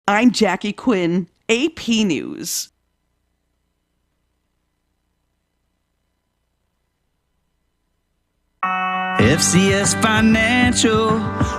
I'm Jackie Quinn, AP News. FCS Financial,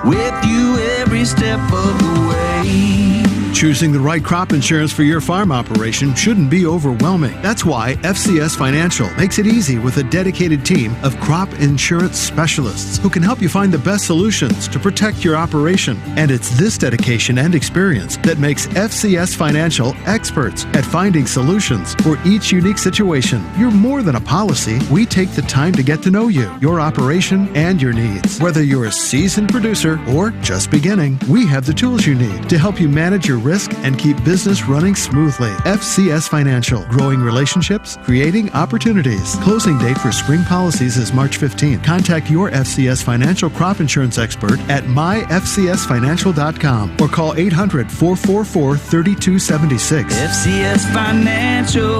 with you every step of the way. Choosing the right crop insurance for your farm operation shouldn't be overwhelming. That's why FCS Financial makes it easy with a dedicated team of crop insurance specialists who can help you find the best solutions to protect your operation. And it's this dedication and experience that makes FCS Financial experts at finding solutions for each unique situation. You're more than a policy. We take the time to get to know you, your operation, and your needs. Whether you're a seasoned producer or just beginning, we have the tools you need to help you manage your risk and keep business running smoothly. FCS Financial, growing relationships, creating opportunities. Closing date for spring policies is March 15th. Contact your FCS Financial crop insurance expert at myfcsfinancial.com or call 800-444-3276. FCS Financial,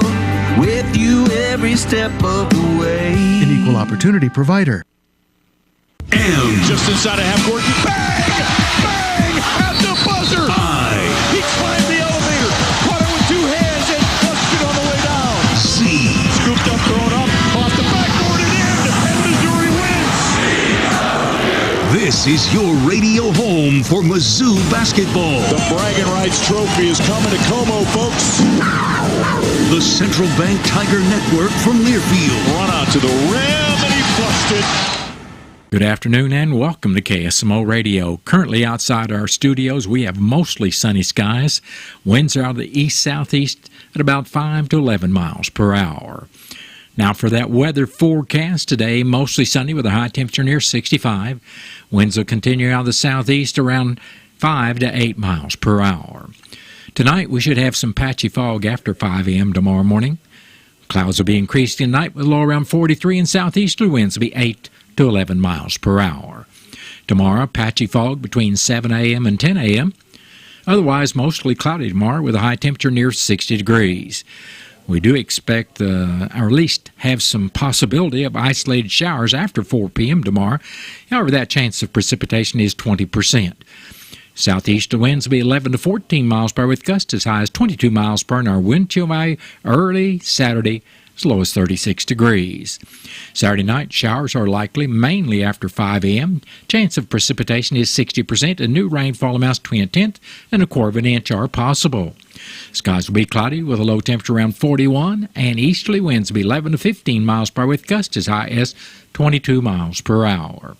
with you every step of the way. An equal opportunity provider. And just inside of half court, bang! Bang! At the buzzer! He climbed the elevator, caught it with two hands, and flushed it on the way down. C. Scooped up, thrown up, off the backboard and in, and Missouri wins. This is your radio home for Mizzou basketball. The bragging rights trophy is coming to Como, folks. The Central Bank Tiger Network from Learfield. Run out to the rim, and he flushed it. Good afternoon and welcome to KSMO Radio. Currently outside our studios, we have mostly sunny skies. Winds are out of the east-southeast at about 5 to 11 miles per hour. Now for that weather forecast today, mostly sunny with a high temperature near 65. Winds will continue out of the southeast around 5 to 8 miles per hour. Tonight we should have some patchy fog after 5 a.m. tomorrow morning. Clouds will be increased tonight with a low around 43 and southeasterly winds will be 8 to 11 miles per hour. Tomorrow, patchy fog between 7 a.m. and 10 a.m. Otherwise, mostly cloudy tomorrow with a high temperature near 60 degrees. We do expect, or at least have some possibility of isolated showers after 4 p.m. tomorrow. However, that chance of precipitation is 20%. Southeasterly winds will be 11 to 14 miles per hour with gusts as high as 22 miles per hour. And our wind chill value early Saturday as low as 36 degrees. Saturday night, showers are likely mainly after 5 a.m. Chance of precipitation is 60%, and new rainfall amounts between a tenth and a quarter of an inch are possible. Skies will be cloudy with a low temperature around 41, and easterly winds will be 11 to 15 miles per hour with gusts as high as 22 miles per hour.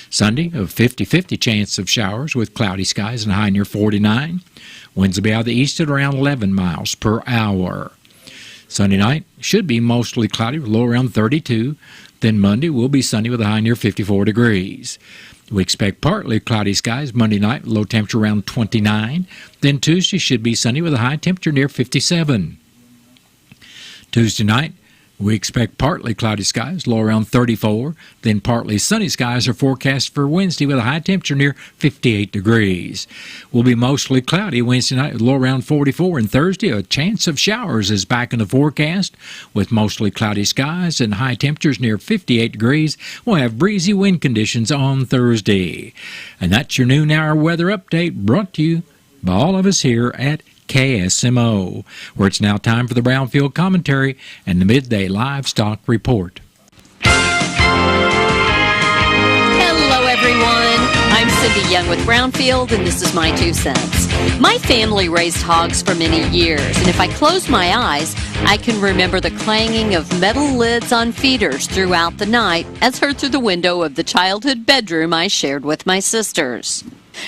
Sunday, a 50-50 chance of showers with cloudy skies and a high near 49. Winds will be out of the east at around 11 miles per hour. Sunday night should be mostly cloudy with a low around 32. Then Monday will be sunny with a high near 54 degrees. We expect partly cloudy skies Monday night, low temperature around 29. Then Tuesday should be sunny with a high temperature near 57. Tuesday night, we expect partly cloudy skies, low around 34. Then partly sunny skies are forecast for Wednesday with a high temperature near 58 degrees. Will be mostly cloudy Wednesday night with low around 44. And Thursday, a chance of showers is back in the forecast with mostly cloudy skies and high temperatures near 58 degrees. We'll have breezy wind conditions on Thursday. And that's your noon hour weather update brought to you by all of us here at KSMO, where it's now time for the Brownfield Commentary and the Midday Livestock Report. Hello, everyone. I'm Cindy Young with Brownfield, and this is my 2 cents. My family raised hogs for many years, and if I close my eyes, I can remember the clanging of metal lids on feeders throughout the night as heard through the window of the childhood bedroom I shared with my sisters.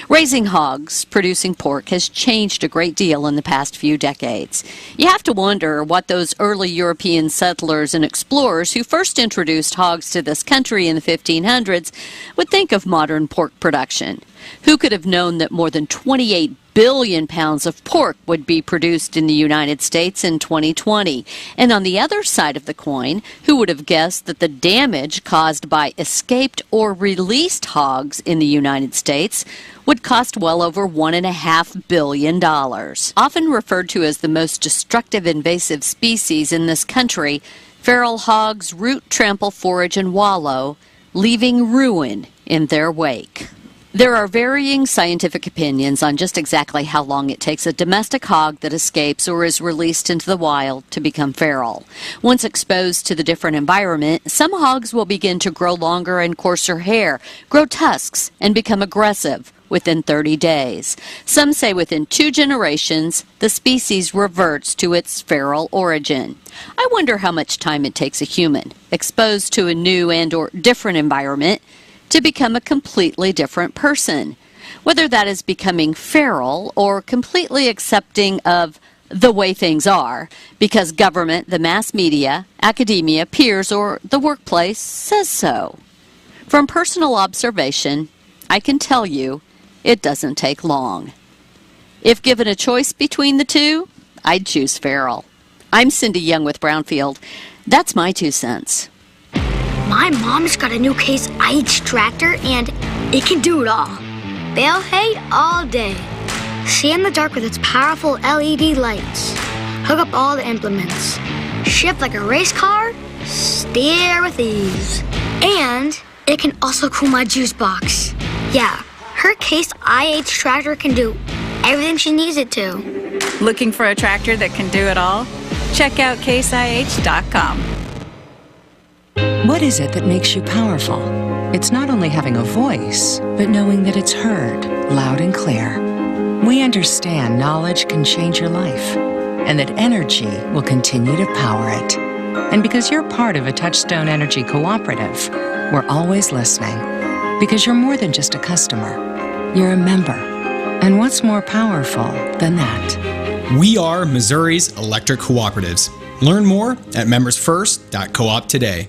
Raising hogs, producing pork, has changed a great deal in the past few decades. You have to wonder what those early European settlers and explorers who first introduced hogs to this country in the 1500s would think of modern pork production. Who could have known that more than 28 billion pounds of pork would be produced in the United States in 2020? And on the other side of the coin, who would have guessed that the damage caused by escaped or released hogs in the United States would cost well over $1.5 billion. Often referred to as the most destructive invasive species in this country, feral hogs root, trample, forage, and wallow, leaving ruin in their wake. There are varying scientific opinions on just exactly how long it takes a domestic hog that escapes or is released into the wild to become feral. Once exposed to the different environment, some hogs will begin to grow longer and coarser hair, grow tusks, and become aggressive within 30 days. Some say within 2 generations, the species reverts to its feral origin. I wonder how much time it takes a human, exposed to a new and/or different environment, to become a completely different person. Whether that is becoming feral or completely accepting of the way things are, because government, the mass media, academia, peers, or the workplace says so. From personal observation, I can tell you it doesn't take long. If given a choice between the two, I'd choose feral. I'm Cindy Young with Brownfield. That's my 2 cents. My mom's got a new Case IH tractor, and it can do it all. Bale hay all day. See in the dark with its powerful LED lights. Hook up all the implements. Shift like a race car. Steer with ease. And it can also cool my juice box. Yeah, her Case IH tractor can do everything she needs it to. Looking for a tractor that can do it all? Check out caseih.com. What is it that makes you powerful? It's not only having a voice, but knowing that it's heard, loud and clear. We understand knowledge can change your life, and that energy will continue to power it. And because you're part of a Touchstone Energy Cooperative, we're always listening. Because you're more than just a customer. You're a member. And what's more powerful than that? We are Missouri's electric cooperatives. Learn more at membersfirst.coop today.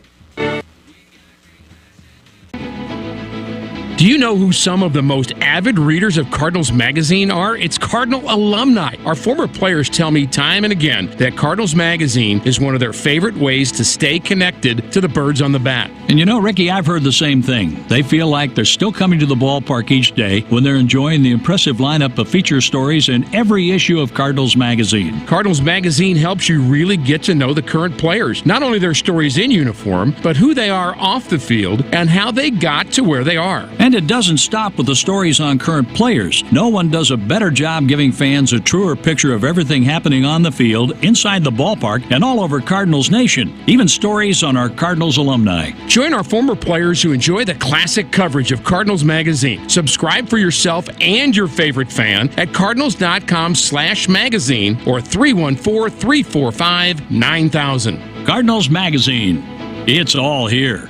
Do you know who some of the most avid readers of Cardinals Magazine are? It's Cardinal alumni. Our former players tell me time and again that Cardinals Magazine is one of their favorite ways to stay connected to the birds on the bat. And you know, Ricky, I've heard the same thing. They feel like they're still coming to the ballpark each day when they're enjoying the impressive lineup of feature stories in every issue of Cardinals Magazine. Cardinals Magazine helps you really get to know the current players, not only their stories in uniform, but who they are off the field and how they got to where they are. And it doesn't stop with the stories on current players. No one does a better job giving fans a truer picture of everything happening on the field, inside the ballpark, and all over Cardinals Nation. Even stories on our Cardinals alumni. Join our former players who enjoy the classic coverage of Cardinals Magazine. Subscribe for yourself and your favorite fan at cardinals.com/magazine or 314-345-9000. Cardinals Magazine. It's all here.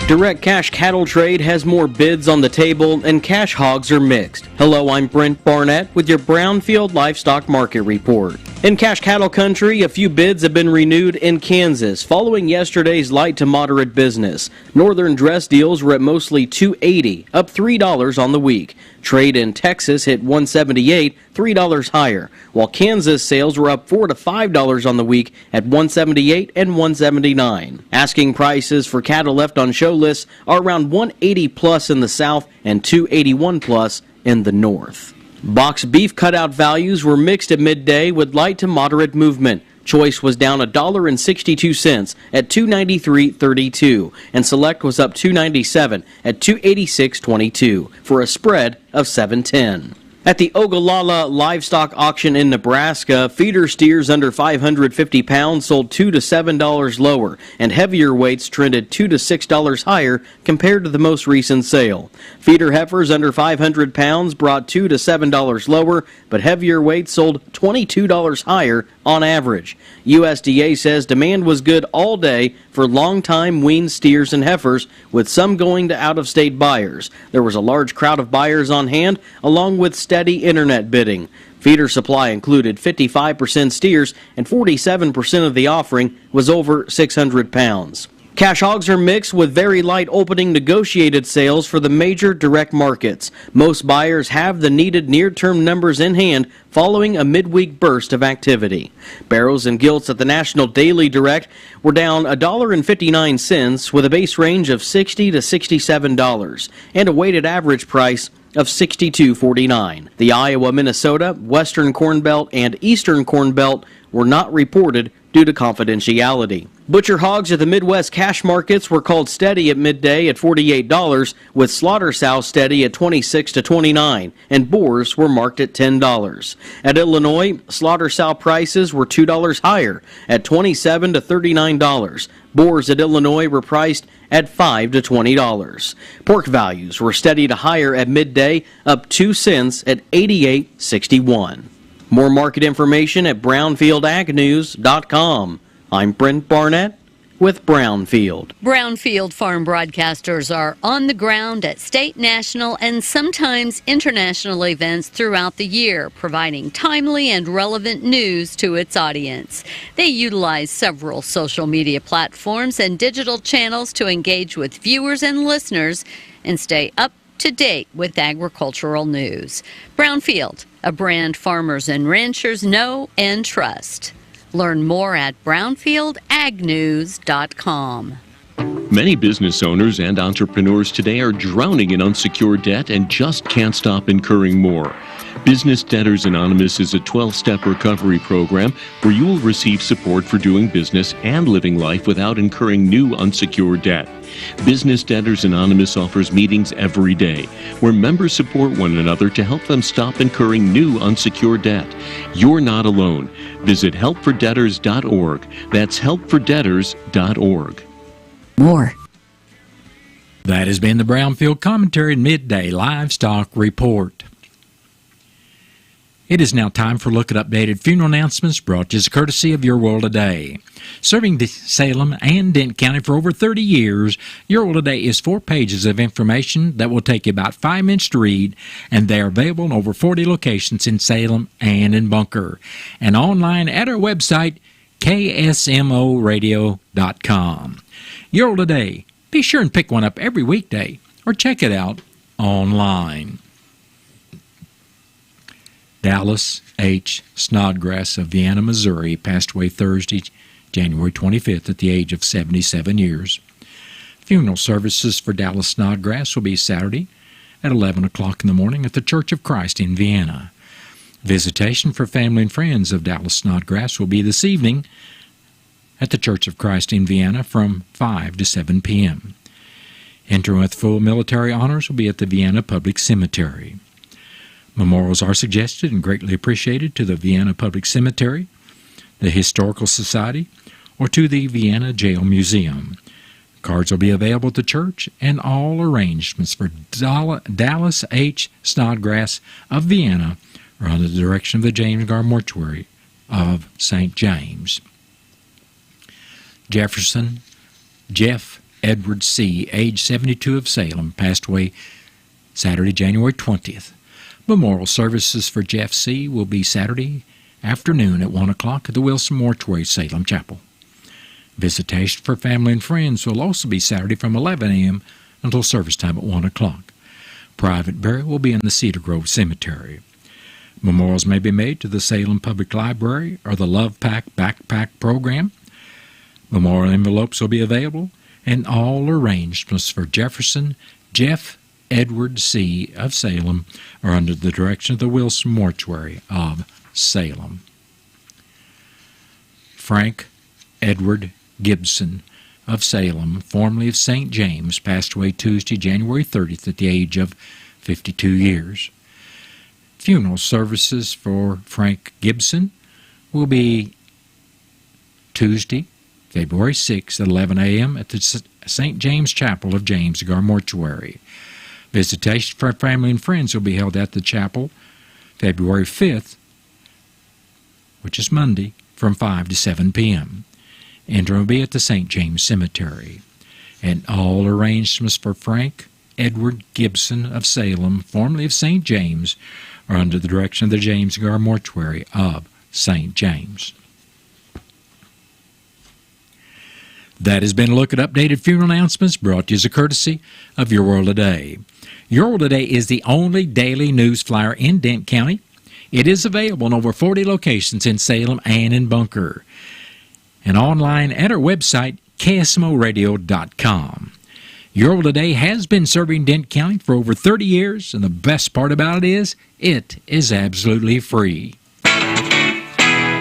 Direct cash cattle trade has more bids on the table and cash hogs are mixed. Hello, I'm Brent Barnett with your Brownfield Livestock Market Report. In cash cattle country, a few bids have been renewed in Kansas following yesterday's light to moderate business. Northern dress deals were at mostly $2.80, up $3 on the week. Trade in Texas hit $178, $3 higher, while Kansas sales were up $4 to $5 on the week at $178 and $179. Asking prices for cattle left on show lists are around $180 plus in the south and $281 plus in the north. Box beef cutout values were mixed at midday with light to moderate movement. Choice was down $1.62 at $293.32, and Select was up $2.97 at $286.22 for a spread of $7.10. At the Ogallala Livestock Auction in Nebraska, feeder steers under 550 pounds sold $2 to $7 lower, and heavier weights trended $2 to $6 higher compared to the most recent sale. Feeder heifers under 500 pounds brought $2 to $7 lower, but heavier weights sold $22 higher on average. USDA says demand was good all day for long-time weaned steers and heifers, with some going to out-of-state buyers. There was a large crowd of buyers on hand, along with steady internet bidding. Feeder supply included 55% steers, and 47% of the offering was over 600 pounds. Cash hogs are mixed with very light opening negotiated sales for the major direct markets. Most buyers have the needed near-term numbers in hand following a midweek burst of activity. Barrows and gilts at the National Daily Direct were down $1.59 with a base range of $60 to $67 and a weighted average price of $62.49. The Iowa, Minnesota, Western Corn Belt, and Eastern Corn Belt were not reported due to confidentiality. Butcher hogs at the Midwest cash markets were called steady at midday at $48, with slaughter sows steady at $26 to $29, and boars were marked at $10. At Illinois, slaughter sow prices were $2 higher at $27 to $39. Boars at Illinois were priced at $5 to $20. Pork values were steady to higher at midday, up 2 cents at $88.61. More market information at brownfieldagnews.com. I'm Brent Barnett with Brownfield. Brownfield farm broadcasters are on the ground at state, national, and sometimes international events throughout the year, providing timely and relevant news to its audience. They utilize several social media platforms and digital channels to engage with viewers and listeners and stay up to date with agricultural news. Brownfield, a brand farmers and ranchers know and trust. Learn more at brownfieldagnews.com. Many business owners and entrepreneurs today are drowning in unsecured debt and just can't stop incurring more. Business Debtors Anonymous is a 12-step recovery program where you will receive support for doing business and living life without incurring new unsecured debt. Business Debtors Anonymous offers meetings every day where members support one another to help them stop incurring new unsecured debt. You're not alone. Visit helpfordebtors.org. That's helpfordebtors.org. More. That has been the Brownfield Commentary Midday Livestock Report. It is now time for a look at updated funeral announcements brought to you as courtesy of Your World Today. Serving Salem and Dent County for over 30 years, Your World Today is 4 pages of information that will take you about 5 minutes to read, and they are available in over 40 locations in Salem and in Bunker, and online at our website, KSMOradio.com. Your World Today. Be sure and pick one up every weekday, or check it out online. Dallas H. Snodgrass of Vienna, Missouri, passed away Thursday, January 25th at the age of 77 years. Funeral services for Dallas Snodgrass will be Saturday at 11 o'clock in the morning at the Church of Christ in Vienna. Visitation for family and friends of Dallas Snodgrass will be this evening at the Church of Christ in Vienna from 5 to 7 p.m. Entering with full military honors will be at the Vienna Public Cemetery. Memorials are suggested and greatly appreciated to the Vienna Public Cemetery, the Historical Society, or to the Vienna Jail Museum. Cards will be available at the church, and all arrangements for Dallas H. Snodgrass of Vienna are under the direction of the James Gar Mortuary of St. James. Jefferson Jeff Edward C., age 72 of Salem, passed away Saturday, January 20th. Memorial services for Jeff C. will be Saturday afternoon at 1 o'clock at the Wilson Mortuary, Salem Chapel. Visitation for family and friends will also be Saturday from 11 a.m. until service time at 1 o'clock. Private burial will be in the Cedar Grove Cemetery. Memorials may be made to the Salem Public Library or the Love Pack Backpack Program. Memorial envelopes will be available, and all arrangements for Jefferson Jeff Edward C. of Salem are under the direction of the Wilson Mortuary of Salem. Frank Edward Gibson of Salem, formerly of St. James, passed away Tuesday, January 30th at the age of 52 years. Funeral services for Frank Gibson will be Tuesday, February 6th at 11 a.m. at the St. James Chapel of James Gar Mortuary. Visitation for family and friends will be held at the chapel February 5th, which is Monday, from 5 to 7 p.m. Entering will be at the St. James Cemetery. And all arrangements for Frank Edward Gibson of Salem, formerly of St. James, are under the direction of the James Gar Mortuary of St. James. That has been a look at updated funeral announcements brought to you as a courtesy of Your World Today. Your World Today is the only daily news flyer in Dent County. It is available in over 40 locations in Salem and in Bunker, and online at our website, KSMOradio.com. Your World Today has been serving Dent County for over 30 years, and the best part about it is absolutely free.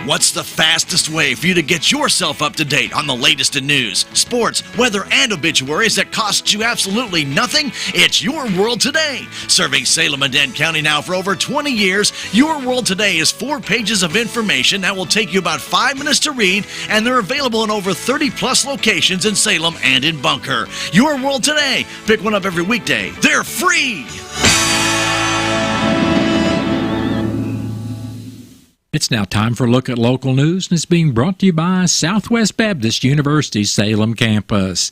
What's the fastest way for you to get yourself up to date on the latest in news, sports, weather, and obituaries that cost you absolutely nothing? It's Your World Today. Serving Salem and Dent County now for over 20 years, Your World Today is 4 pages of information that will take you about 5 minutes to read, and they're available in over 30-plus locations in Salem and in Bunker. Your World Today. Pick one up every weekday. They're free! It's now time for a look at local news, and it's being brought to you by Southwest Baptist University's Salem campus.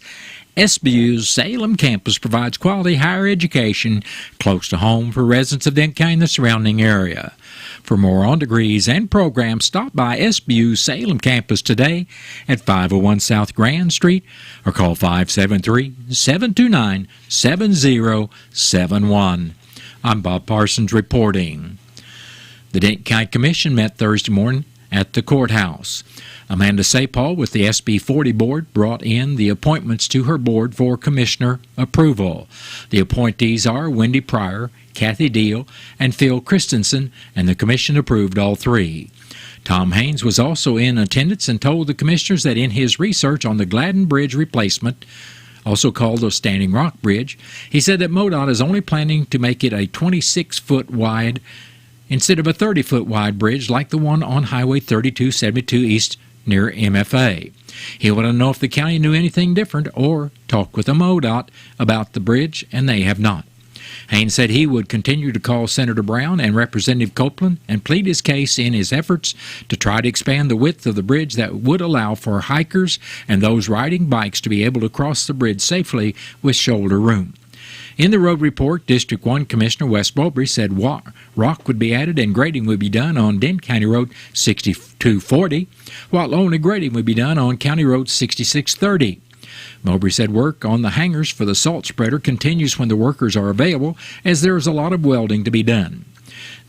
SBU's Salem campus provides quality higher education close to home for residents of Dent County and the surrounding area. For more on degrees and programs, stop by SBU's Salem campus today at 501 South Grand Street or call 573-729-7071. I'm Bob Parsons reporting. The Dent County Commission met Thursday morning at the courthouse. Amanda Sapal with the SB 40 board brought in the appointments to her board for commissioner approval. The appointees are Wendy Pryor, Kathy Deal, and Phil Christensen, and the commission approved all 3. Tom Haynes was also in attendance and told the commissioners that in his research on the Gladden Bridge replacement, also called the Standing Rock Bridge, he said that MoDOT is only planning to make it a 26-foot wide instead of a 30-foot wide bridge like the one on Highway 3272 East near MFA. He wanted to know if the county knew anything different or talk with the MoDOT about the bridge, and they have not. Haynes said he would continue to call Senator Brown and Representative Copeland and plead his case in his efforts to try to expand the width of the bridge that would allow for hikers and those riding bikes to be able to cross the bridge safely with shoulder room. In the road report, District 1 Commissioner Wes Bowlby said rock would be added and grading would be done on Dent County Road 6240, while only grading would be done on County Road 6630. Mowbray said work on the hangars for the salt spreader continues when the workers are available, as there is a lot of welding to be done.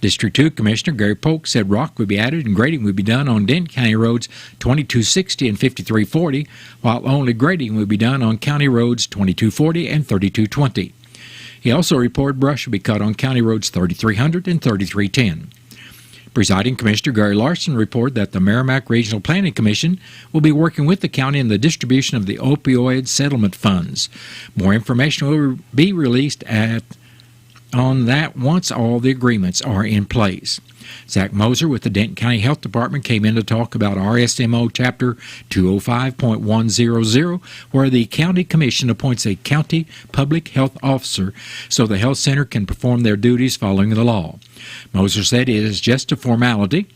District 2 Commissioner Gary Polk said rock would be added and grading would be done on Dent County Roads 2260 and 5340, while only grading would be done on County Roads 2240 and 3220. He also reported brush will be cut on County Roads 3300 and 3310. Presiding Commissioner Gary Larson reported that the Merrimack Regional Planning Commission will be working with the county in the distribution of the opioid settlement funds. More information will be released on that once all the agreements are in place. Zach Moser with the Denton County Health Department came in to talk about RSMO Chapter 205.100, where the County Commission appoints a county public health officer so the health center can perform their duties following the law. Moser said it is just a formality.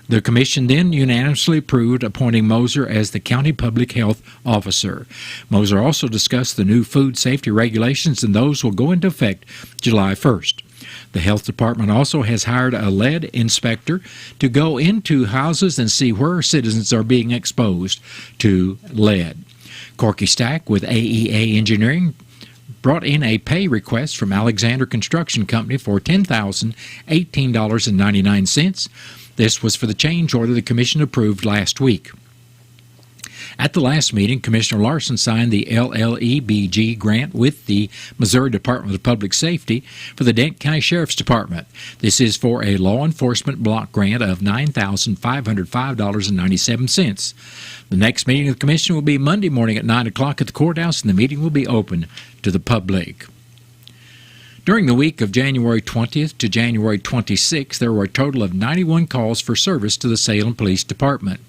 The commission then unanimously approved appointing Moser as the county public health officer. Moser also discussed the new food safety regulations, and those will go into effect July 1st. The health department also has hired a lead inspector to go into houses and see where citizens are being exposed to lead. Corky Stack with AEA Engineering brought in a pay request from Alexander Construction Company for $10,018.99. This was for the change order the commission approved last week. At the last meeting, Commissioner Larson signed the LLEBG grant with the Missouri Department of Public Safety for the Dent County Sheriff's Department. This is for a law enforcement block grant of $9,505.97. The next meeting of the commission will be Monday morning at 9 o'clock at the courthouse, and the meeting will be open to the public. During the week of January 20th to January 26th, there were a total of 91 calls for service to the Salem Police Department.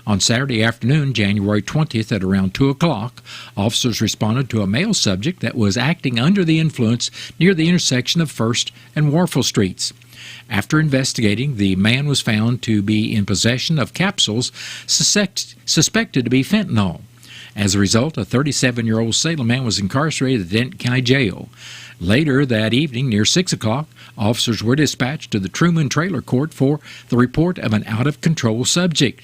On Saturday afternoon, January 20th at around 2 o'clock, officers responded to a male subject that was acting under the influence near the intersection of 1st and Warfel Streets. After investigating, the man was found to be in possession of capsules suspected to be fentanyl. As a result, a 37-year-old Salem man was incarcerated at the Denton County Jail. Later that evening, near 6 o'clock, officers were dispatched to the Truman Trailer Court for the report of an out-of-control subject.